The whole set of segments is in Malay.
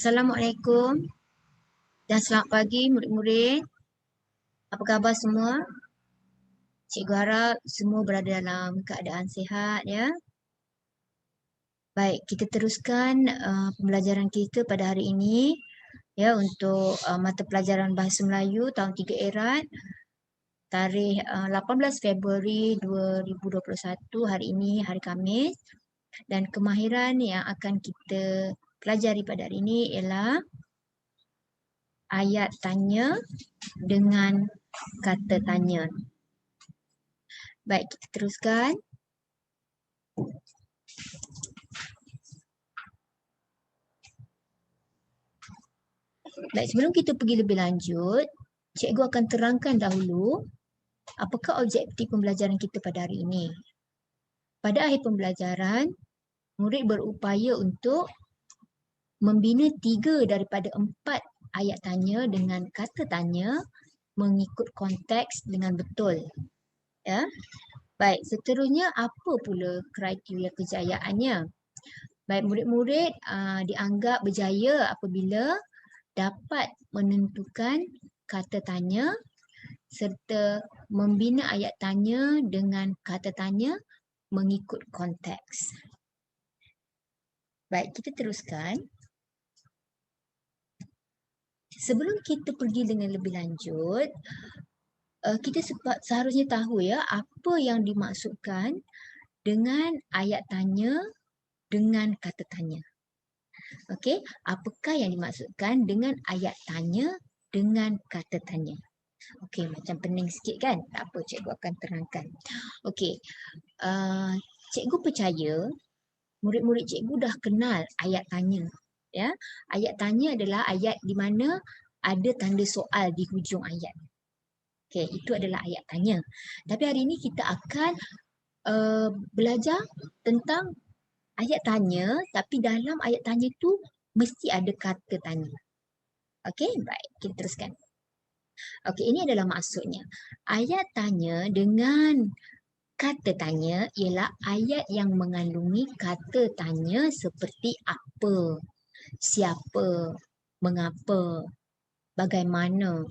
Assalamualaikum dan selamat pagi murid-murid. Apa khabar semua? Cikgu harap semua berada dalam keadaan sihat ya. Baik, kita teruskan pembelajaran kita pada hari ini ya untuk mata pelajaran Bahasa Melayu tahun 3 Erat tarikh 18 Februari 2021 hari ini hari Khamis, dan kemahiran yang akan kita pelajari pada hari ini ialah ayat tanya dengan kata tanya. Baik, kita teruskan. Baik, sebelum kita pergi lebih lanjut, cikgu akan terangkan dahulu apakah objektif pembelajaran kita pada hari ini. Pada akhir pembelajaran, murid berupaya untuk membina 3 daripada 4 ayat tanya dengan kata tanya mengikut konteks dengan betul. Ya. Baik, seterusnya apa pula kriteria kejayaannya? Baik, murid-murid dianggap berjaya apabila dapat menentukan kata tanya serta membina ayat tanya dengan kata tanya mengikut konteks. Baik, kita teruskan. Sebelum kita pergi dengan lebih lanjut, kita seharusnya tahu ya apa yang dimaksudkan dengan ayat tanya dengan kata tanya. Okey, apakah yang dimaksudkan dengan ayat tanya dengan kata tanya? Okey, macam pening sikit kan? Tak apa, cikgu akan terangkan. Okey, cikgu percaya murid-murid cikgu dah kenal ayat tanya. Ya, ayat tanya adalah ayat di mana ada tanda soal di hujung ayat. Okey, itu adalah ayat tanya. Tapi hari ini kita akan belajar tentang ayat tanya, tapi dalam ayat tanya tu mesti ada kata tanya. Okey, baik, kita teruskan. Okey, ini adalah maksudnya. Ayat tanya dengan kata tanya ialah ayat yang mengandungi kata tanya seperti apa, siapa, mengapa, bagaimana,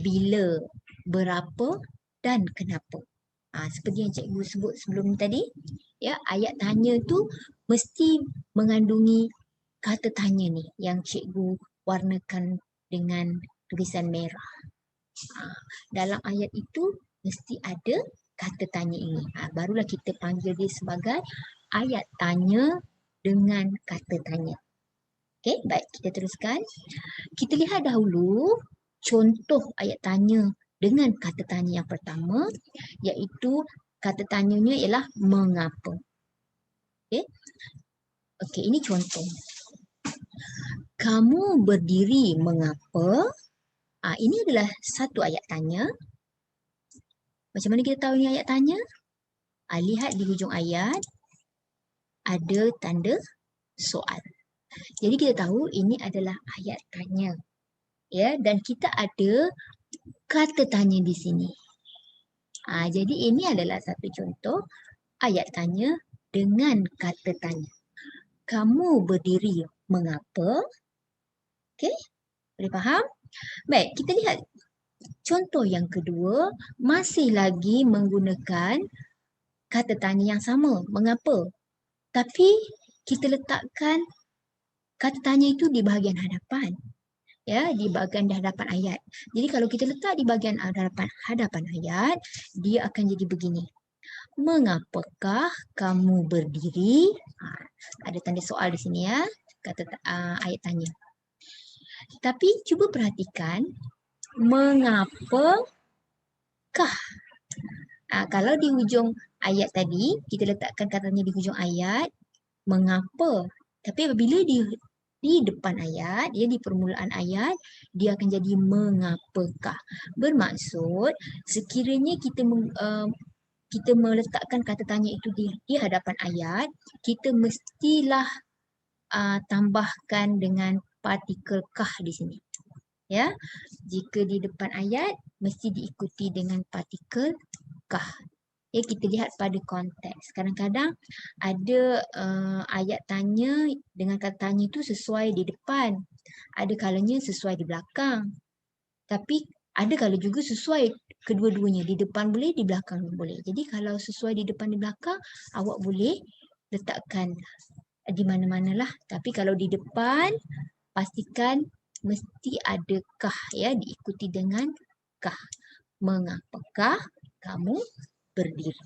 bila, berapa dan kenapa. Seperti yang cikgu sebut sebelum tadi, ya, ayat tanya tu mesti mengandungi kata tanya ni yang cikgu warnakan dengan tulisan merah. Dalam ayat itu mesti ada kata tanya ini. Barulah kita panggil dia sebagai ayat tanya dengan kata tanya. Okey, baik, kita teruskan. Kita lihat dahulu contoh ayat tanya dengan kata tanya yang pertama, iaitu kata tanyanya ialah mengapa. Okey. Okey, ini contoh. Kamu berdiri mengapa? Ini adalah satu ayat tanya. Macam mana kita tahu ini ayat tanya? Lihat di hujung ayat ada tanda soal. Jadi kita tahu ini adalah ayat tanya. Ya, dan kita ada kata tanya di sini. Jadi ini adalah satu contoh ayat tanya dengan kata tanya. Kamu berdiri mengapa? Okey, boleh faham? Baik, kita lihat contoh yang kedua, masih lagi menggunakan kata tanya yang sama, mengapa? Tapi kita letakkan kata tanya itu di bahagian hadapan. Ya, di bahagian hadapan ayat. Jadi kalau kita letak di bahagian hadapan ayat, dia akan jadi begini. Mengapakah kamu berdiri? Ada tanda soal di sini ya, kata ayat tanya. Tapi cuba perhatikan, mengapakah? Kalau di hujung ayat tadi, kita letakkan katanya di hujung ayat, mengapa? Tapi apabila di depan ayat, di permulaan ayat, dia akan jadi mengapakah. Bermaksud, sekiranya kita meletakkan kata tanya itu di hadapan ayat, kita mestilah tambahkan dengan partikel kah di sini. Ya, jika di depan ayat mesti diikuti dengan partikel kah. Ya, kita lihat pada konteks. Kadang-kadang ada ayat tanya dengan kata tanya itu sesuai di depan. Ada kalanya sesuai di belakang. Tapi ada kala juga sesuai kedua-duanya. Di depan boleh, di belakang boleh. Jadi kalau sesuai di depan, di belakang, awak boleh letakkan di mana-manalah. Tapi kalau di depan, pastikan mesti ada kah ya, diikuti dengan kah. Mengapakah kamu berdiri?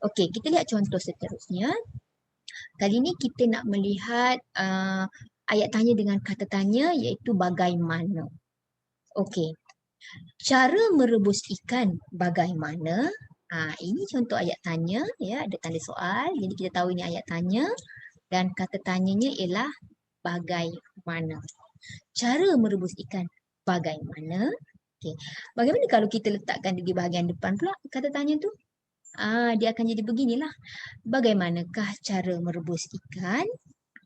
Okey, kita lihat contoh seterusnya. Kali ini kita nak melihat ayat tanya dengan kata tanya iaitu bagaimana. Okey. Cara merebus ikan bagaimana? Ini contoh ayat tanya ya, ada tanda soal. Jadi kita tahu ini ayat tanya dan kata tanyanya ialah bagaimana. Cara merebus ikan bagaimana? Okey. Bagaimana kalau kita letakkan di bahagian depan pula kata tanya tu? Dia akan jadi beginilah. Bagaimanakah cara merebus ikan?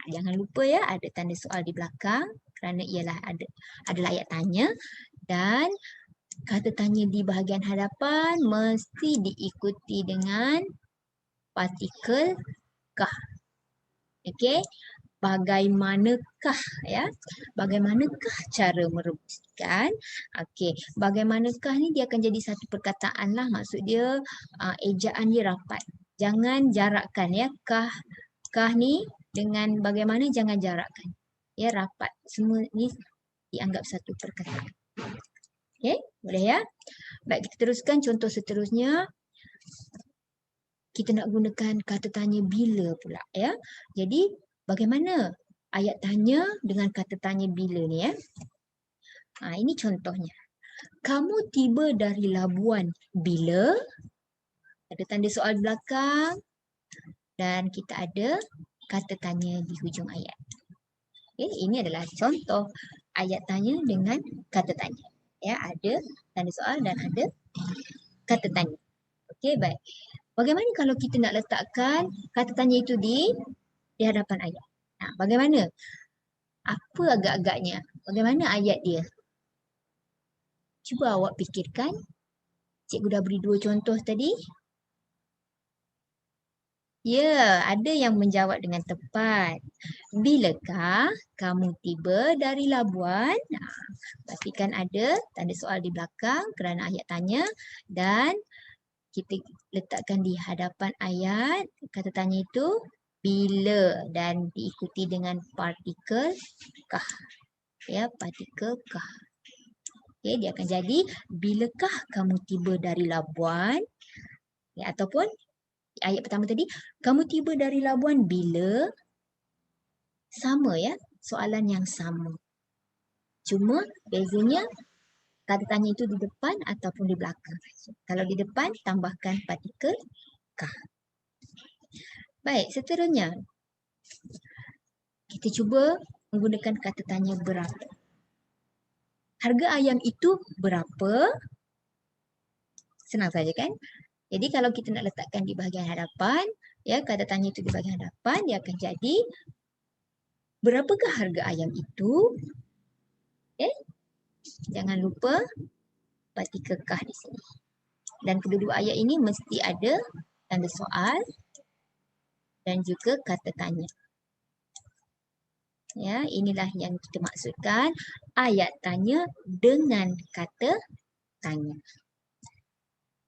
Jangan lupa ya, ada tanda soal di belakang kerana ialah adalah ayat tanya dan kata tanya di bahagian hadapan mesti diikuti dengan partikel kah. Okey. Bagaimanakah ya? Bagaimanakah cara merebus ikan? Okey. Bagaimanakah ni dia akan jadi satu perkataan lah. Maksud dia ejaan dia rapat. Jangan jarakkan ya. Kah ni dengan bagaimana jangan jarakkan. Ya, rapat. Semua ni dianggap satu perkataan. Okey, boleh ya? Baik, kita teruskan contoh seterusnya. Kita nak gunakan kata tanya bila pula ya. Jadi, bagaimana ayat tanya dengan kata tanya bila ni ya? Ini contohnya. Kamu tiba dari Labuan bila? Ada tanda soal belakang dan kita ada kata tanya di hujung ayat. Okay, ini adalah contoh ayat tanya dengan kata tanya. Ya, ada tanda soal dan ada kata tanya. Okey, baik. Bagaimana kalau kita nak letakkan kata tanya itu di hadapan ayat? Bagaimana? Apa agak-agaknya? Bagaimana ayat dia? Cuba awak fikirkan. Cikgu dah beri 2 contoh tadi. Ya, ada yang menjawab dengan tepat. Bilakah kamu tiba dari Labuan? Pastikan ada tanda soal di belakang kerana ayat tanya dan kita letakkan di hadapan ayat kata tanya itu bila dan diikuti dengan partikel kah. Ya, partikel kah. Okey, dia akan jadi bilakah kamu tiba dari Labuan? Ya, ataupun ayat pertama tadi, kamu tiba dari Labuan bila? Sama ya, soalan yang sama. Cuma bezanya kata tanya itu di depan ataupun di belakang. Kalau di depan, tambahkan partikel kah. Baik, seterusnya. Kita cuba menggunakan kata tanya berapa. Harga ayam itu berapa? Senang saja kan? Jadi kalau kita nak letakkan di bahagian hadapan, ya kata tanya itu di bahagian hadapan, dia akan jadi berapakah harga ayam itu? Jangan lupa partikel kah di sini. Dan kedua-dua ayat ini mesti ada tanda soal dan juga kata tanya. Ya, inilah yang kita maksudkan ayat tanya dengan kata tanya.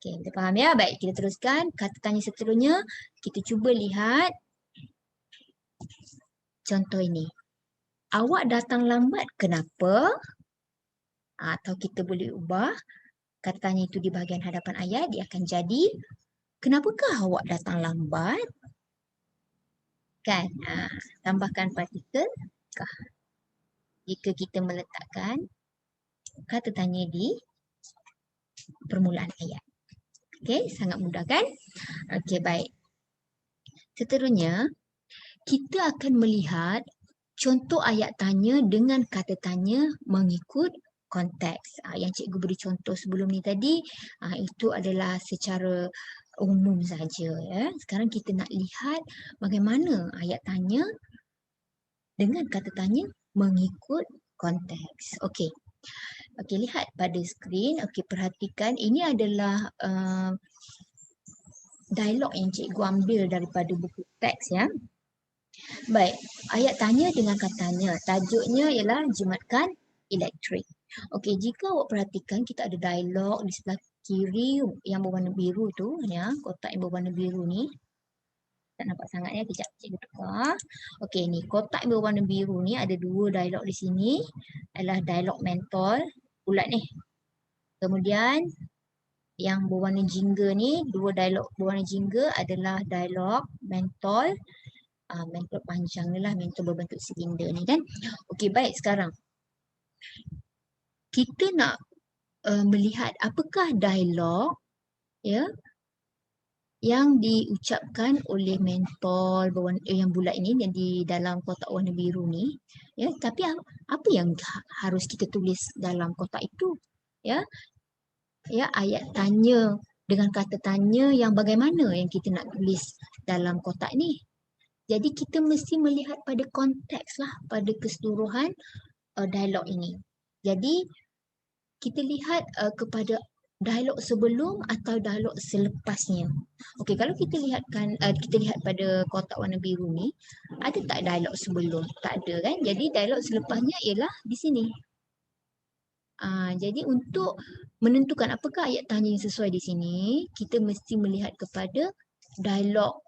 Okey, kita faham ya? Baik, kita teruskan kata tanya seterusnya. Kita cuba lihat contoh ini. Awak datang lambat kenapa? Atau kita boleh ubah kata tanya itu di bahagian hadapan ayat, dia akan jadi kenapakah awak datang lambat? Kan? Tambahkan partikel kah. Jika kita meletakkan kata tanya di permulaan ayat. Okey, sangat mudah kan? Okey, baik. Seterusnya, kita akan melihat contoh ayat tanya dengan kata tanya mengikut konteks. Yang cikgu beri contoh sebelum ni tadi, itu adalah secara umum saja. Ya. Sekarang kita nak lihat bagaimana ayat tanya dengan kata tanya mengikut konteks. Okey. Okey, lihat pada skrin. Okey, perhatikan. Ini adalah dialog yang cikgu ambil daripada buku teks ya. Baik, ayat tanya dengan katanya. Tajuknya ialah jimatkan elektrik. Okey, jika awak perhatikan kita ada dialog di sebelah kiri yang berwarna biru tu ya, kotak yang berwarna biru ni. Tak nampak sangat ya, kejap cikgu tukar. Okey ni, kotak yang berwarna biru ni ada dua dialog di sini. Adalah dialog mentol bulat ni. Kemudian yang berwarna jingga ni, dua dialog berwarna jingga adalah dialog mentol. Mentol panjang ni lah, mentol berbentuk silinder ni kan. Okey, baik, sekarang kita nak melihat apakah dialog ya yang diucapkan oleh mentol berwarna yang bulat ini yang di dalam kotak warna biru ni ya, tapi apa yang harus kita tulis dalam kotak itu ya, ayat tanya dengan kata tanya yang bagaimana yang kita nak tulis dalam kotak ni. Jadi kita mesti melihat pada konteks lah, pada keseluruhan dialog ini. Jadi kita lihat kepada dialog sebelum atau dialog selepasnya. Okey, kalau kita lihat pada kotak warna biru ni, ada tak dialog sebelum? Tak ada kan? Jadi dialog selepasnya ialah di sini. Jadi untuk menentukan apakah ayat tanya yang sesuai di sini, kita mesti melihat kepada dialog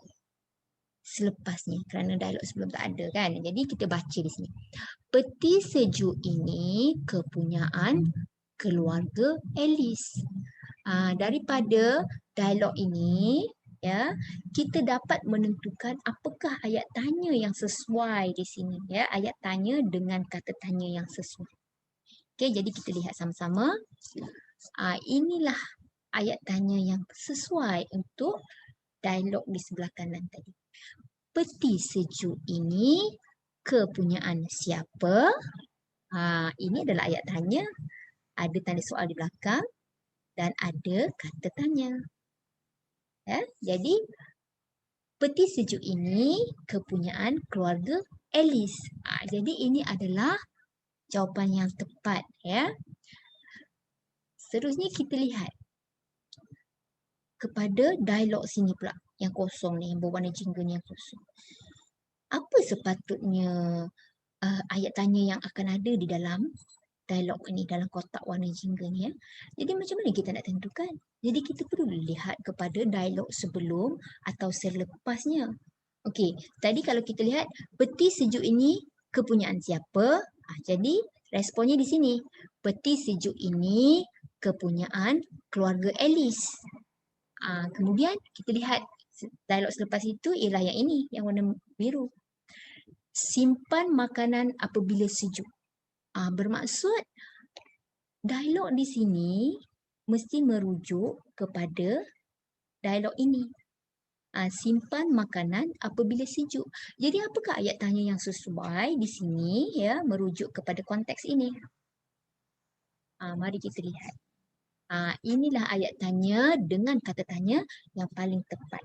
selepasnya kerana dialog sebelum tak ada kan. Jadi kita baca di sini. Peti sejuk ini kepunyaan keluarga Alice. Daripada dialog ini ya, kita dapat menentukan apakah ayat tanya yang sesuai di sini ya, ayat tanya dengan kata tanya yang sesuai. Okey, jadi kita lihat sama-sama. Inilah ayat tanya yang sesuai untuk dialog di sebelah kanan tadi. Peti sejuk ini kepunyaan siapa? Ini adalah ayat tanya. Ada tanda soal di belakang dan ada kata tanya. Ya, jadi peti sejuk ini kepunyaan keluarga Alice. Jadi ini adalah jawapan yang tepat ya. Seterusnya kita lihat kepada dialog sini pula yang kosong ni, yang berwarna jingga ni yang kosong. Apa sepatutnya ayat tanya yang akan ada di dalam dialog ini, dalam kotak warna jingga ni ya. Jadi macam mana kita nak tentukan? Jadi kita perlu lihat kepada dialog sebelum atau selepasnya. Okey, tadi kalau kita lihat peti sejuk ini kepunyaan siapa? Jadi responnya di sini. Peti sejuk ini kepunyaan keluarga Alice. Kemudian kita lihat dialog selepas itu ialah yang ini, yang warna biru. Simpan makanan apabila sejuk. Bermaksud dialog di sini mesti merujuk kepada dialog ini. Simpan makanan apabila sejuk. Jadi apakah ayat tanya yang sesuai di sini ya, merujuk kepada konteks ini? Mari kita lihat. Inilah ayat tanya dengan kata tanya yang paling tepat.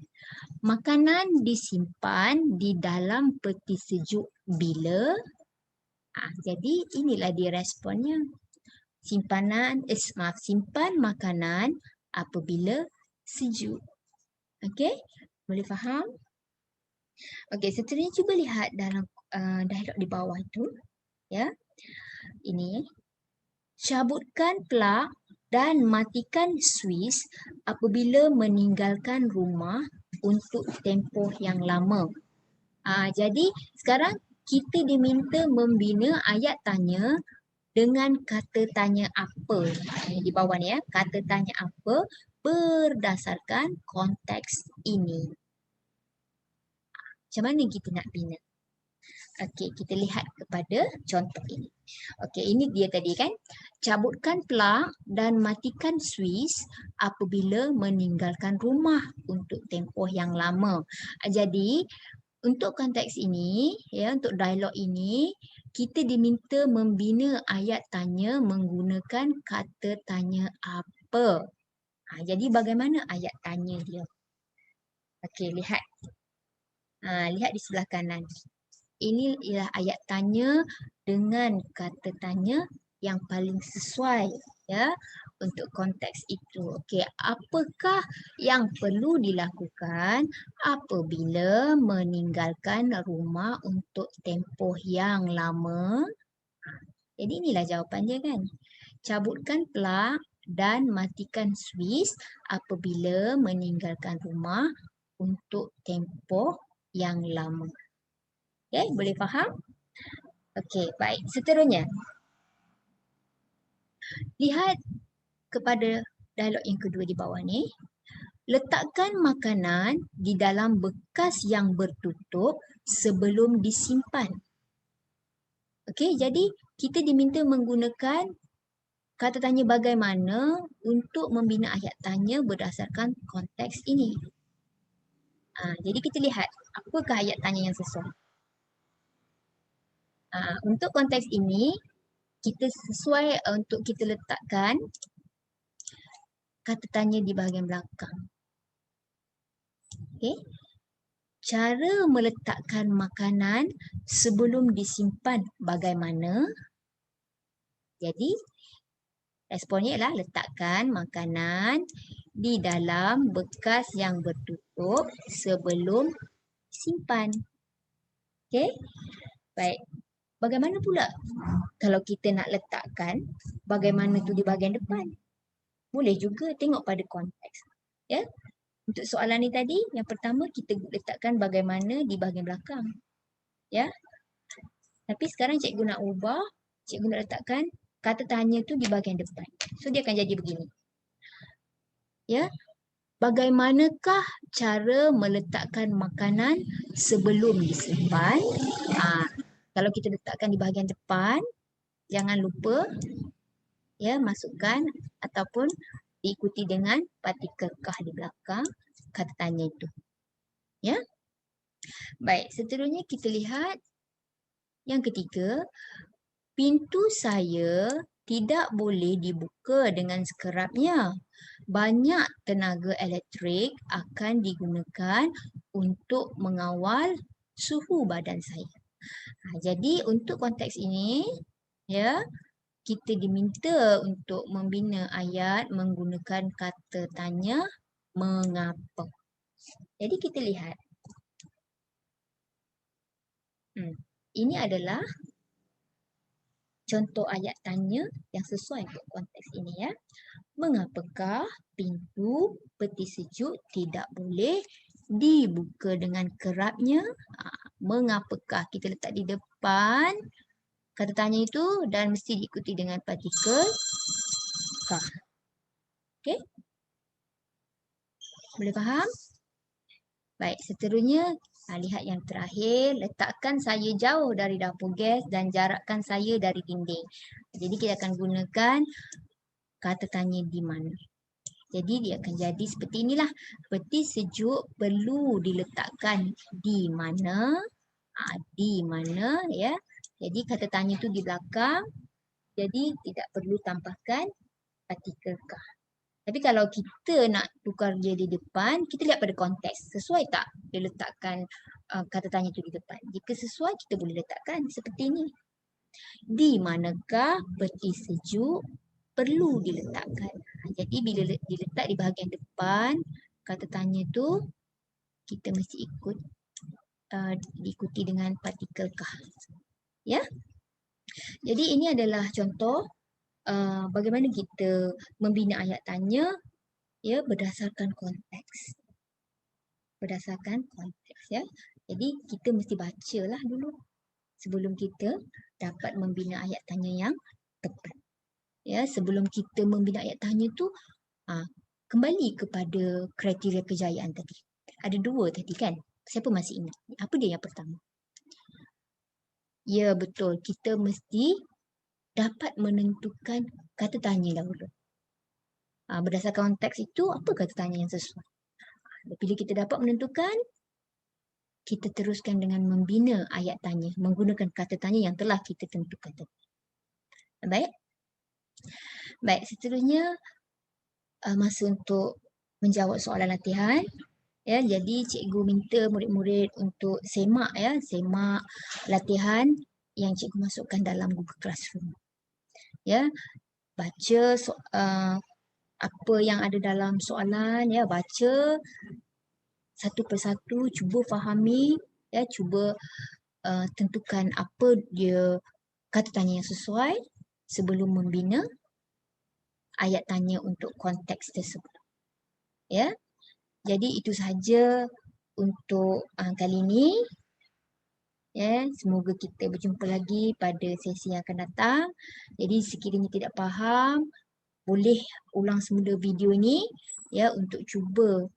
Makanan disimpan di dalam peti sejuk bila? Jadi inilah dia responnya. Simpan makanan apabila sejuk. Okey? Boleh faham? Okey, seterusnya cuba lihat dalam dialog di bawah itu. Ya. Ini. Cabutkan plug dan matikan switch apabila meninggalkan rumah untuk tempoh yang lama. Jadi sekarang kita diminta membina ayat tanya dengan kata tanya apa. Di bawah ni ya, kata tanya apa berdasarkan konteks ini. Macam mana kita nak bina? Okey, kita lihat kepada contoh ini. Okey, ini dia tadi kan. Cabutkan plug dan matikan switch apabila meninggalkan rumah untuk tempoh yang lama. Jadi, untuk konteks ini, ya, untuk dialog ini, kita diminta membina ayat tanya menggunakan kata tanya apa. Jadi, bagaimana ayat tanya dia? Okey, lihat. Lihat di sebelah kanan. Ini ialah ayat tanya dengan kata tanya yang paling sesuai ya untuk konteks itu. Okey, apakah yang perlu dilakukan apabila meninggalkan rumah untuk tempoh yang lama? Jadi inilah jawapan dia kan. Cabutkan plug dan matikan switch apabila meninggalkan rumah untuk tempoh yang lama. Okey, boleh faham? Okey, baik. Seterusnya, lihat kepada dialog yang kedua di bawah ni. Letakkan makanan di dalam bekas yang bertutup sebelum disimpan. Okey, jadi kita diminta menggunakan kata tanya bagaimana untuk membina ayat tanya berdasarkan konteks ini. Jadi kita lihat apakah ayat tanya yang sesuai. Untuk konteks ini, kita sesuai untuk kita letakkan kata tanya di bahagian belakang. Okey. Cara meletakkan makanan sebelum disimpan bagaimana? Jadi, responnya ialah letakkan makanan di dalam bekas yang bertutup sebelum simpan. Okey? Baik. Bagaimana pula kalau kita nak letakkan bagaimana tu di bahagian depan? Boleh juga tengok pada konteks. Ya? Untuk soalan ni tadi, yang pertama kita letakkan bagaimana di bahagian belakang. Ya? Tapi sekarang cikgu nak ubah, cikgu nak letakkan kata tanya tu di bahagian depan. So dia akan jadi begini. Ya? Bagaimanakah cara meletakkan makanan sebelum disimpan? Kalau kita letakkan di bahagian depan, jangan lupa ya masukkan ataupun diikuti dengan partikel kah di belakang kata tanya itu. Ya. Baik, seterusnya kita lihat yang ketiga, pintu saya tidak boleh dibuka dengan sekerapnya. Banyak tenaga elektrik akan digunakan untuk mengawal suhu badan saya. Jadi untuk konteks ini, ya, kita diminta untuk membina ayat menggunakan kata tanya mengapa. Jadi kita lihat. Ini adalah contoh ayat tanya yang sesuai untuk konteks ini ya. Mengapakah pintu peti sejuk tidak boleh dibuka dengan kerapnya? Mengapakah kita letak di depan kata tanya itu dan mesti diikuti dengan partikel kah. Okey? Boleh faham? Baik, seterusnya lihat yang terakhir, letakkan saya jauh dari dapur gas dan jarakkan saya dari dinding. Jadi kita akan gunakan kata tanya di mana. Jadi dia akan jadi seperti inilah. Peti sejuk perlu diletakkan di mana? Di mana ya. Jadi kata tanya tu di belakang. Jadi tidak perlu tambahkan partikel kah. Tapi kalau kita nak tukar dia di depan, kita lihat pada konteks. Sesuai tak dia letakkan kata tanya tu di depan? Jika sesuai, kita boleh letakkan seperti ini. Di manakah peti sejuk perlu diletakkan? Jadi bila diletak di bahagian depan, kata tanya tu kita mesti diikuti dengan partikel kah. Ya? Jadi ini adalah contoh bagaimana kita membina ayat tanya ya berdasarkan konteks. Berdasarkan konteks ya. Jadi kita mesti bacalah dulu sebelum kita dapat membina ayat tanya yang tepat. Ya, sebelum kita membina ayat tanya tu kembali kepada kriteria kejayaan tadi. Ada 2 tadi kan? Siapa masih ingat? Apa dia yang pertama? Ya, betul. Kita mesti dapat menentukan kata tanya dahulu. Berdasarkan konteks itu, apa kata tanya yang sesuai? Bila kita dapat menentukan, kita teruskan dengan membina ayat tanya menggunakan kata tanya yang telah kita tentukan tadi. Baik? Baik, seterusnya masa untuk menjawab soalan latihan. Ya, jadi cikgu minta murid-murid untuk semak latihan yang cikgu masukkan dalam Google Classroom. Ya. baca apa yang ada dalam soalan, ya, baca satu persatu, cuba fahami, ya, cuba tentukan apa dia kata tanya yang sesuai sebelum membina ayat tanya untuk konteks tersebut. Ya, jadi itu sahaja untuk kali ini. Ya, semoga kita berjumpa lagi pada sesi yang akan datang. Jadi sekiranya tidak faham, boleh ulang semula video ni, ya, untuk cuba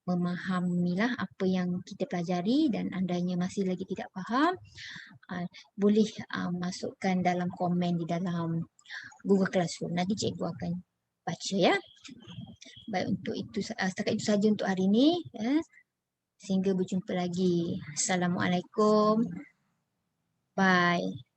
memahamilah apa yang kita pelajari, dan andainya masih lagi tidak faham, boleh masukkan dalam komen di dalam Google Classroom. Nanti cikgu akan baca, ya. Baik, untuk itu setakat itu saja untuk hari ini, ya. Sehingga berjumpa lagi. Assalamualaikum. Bye.